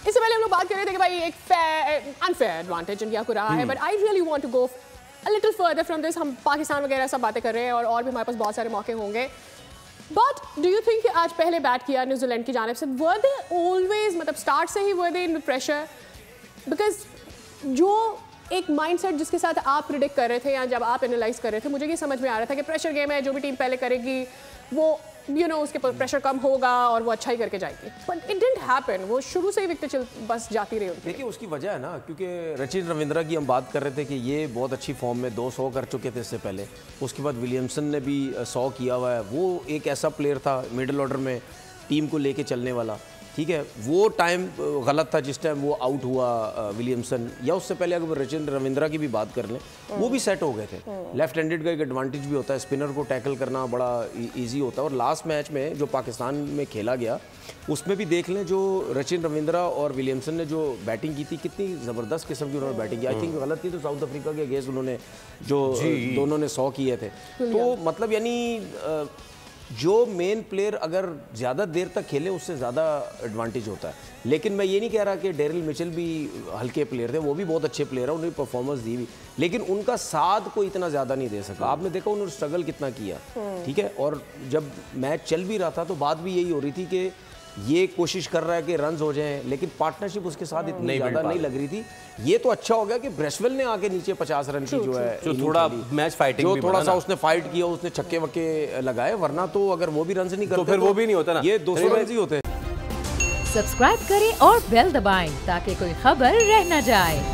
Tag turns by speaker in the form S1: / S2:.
S1: इससे पहले हम लोग बात कर रहे थे कि भाई एक अनफेयर एडवांटेज इंडिया को रहा है, but I really want to go a little further from this. हम पाकिस्तान वगैरह सब बातें कर रहे हैं और भी हमारे पास बहुत सारे मौके होंगे, बट डू यू थिंक आज पहले बैट किया न्यूजीलैंड की जानिब से, वर दे ऑलवेज मतलब स्टार्ट से ही वर दे इन प्रेशर? बिकॉज जो एक माइंडसेट जिसके साथ आप प्रिडिक्ट कर रहे थे या जब आप एनालाइज कर रहे थे, मुझे ये समझ में आ रहा था कि प्रेशर गेम है, जो भी टीम पहले करेगी वो उसके पर प्रेशर कम होगा और वो अच्छा ही करके जाएगी, बट इट डिडंट हैपन। वो शुरू से ही विकेट बस जाती रही।
S2: देखिए उसकी वजह है ना, क्योंकि रचिन रविंद्रा की हम बात कर रहे थे कि ये बहुत अच्छी फॉर्म में 200 कर चुके थे इससे पहले, उसके बाद विलियमसन ने भी 100 किया हुआ है। वो एक ऐसा प्लेयर था मिडिल ऑर्डर में टीम को लेके चलने वाला, ठीक है। वो टाइम गलत था जिस टाइम वो आउट हुआ विलियमसन, या उससे पहले अगर रचिन रविंद्रा की भी बात कर लें, वो भी सेट हो गए थे। लेफ्ट हैंडेड का एक एडवांटेज भी होता है, स्पिनर को टैकल करना बड़ा इजी होता है। और लास्ट मैच में जो पाकिस्तान में खेला गया उसमें भी देख लें, जो रचिन रविंद्रा और विलियमसन ने जो बैटिंग की थी, कितनी ज़बरदस्त किस्म की उन्होंने बैटिंग की। आई थिंक गलत थी तो साउथ अफ्रीका के अगेंस्ट उन्होंने जो दोनों ने 100 किए थे। तो मतलब यानी जो मेन प्लेयर अगर ज़्यादा देर तक खेले उससे ज़्यादा एडवांटेज होता है। लेकिन मैं ये नहीं कह रहा कि डेरिल मिचेल भी हल्के प्लेयर थे, वो भी बहुत अच्छे प्लेयर है, उन्होंने परफॉर्मेंस दी भी, लेकिन उनका साथ कोई इतना ज़्यादा नहीं दे सका। आपने देखा उन्होंने स्ट्रगल कितना किया, ठीक है। और जब मैच चल भी रहा था तो बात भी यही हो रही थी कि ये कोशिश कर रहा है कि रन्स हो जाएं, लेकिन पार्टनरशिप उसके साथ इतनी ज़्यादा नहीं लग रही थी। ये तो अच्छा हो गया कि ब्रेसवेल ने आके नीचे 50 रन की जो है,
S3: जो थोड़ा मैच फाइटिंग
S2: जो थोड़ा सा उसने फाइट किया, उसने छक्के वक्के लगाए, वरना तो अगर वो भी रन नहीं करते
S3: तो फिर वो भी नहीं होता ना,
S2: ये 200 रन ही होते।
S4: सब्सक्राइब करें और बेल दबाएं ताकि कोई खबर रह न जाए।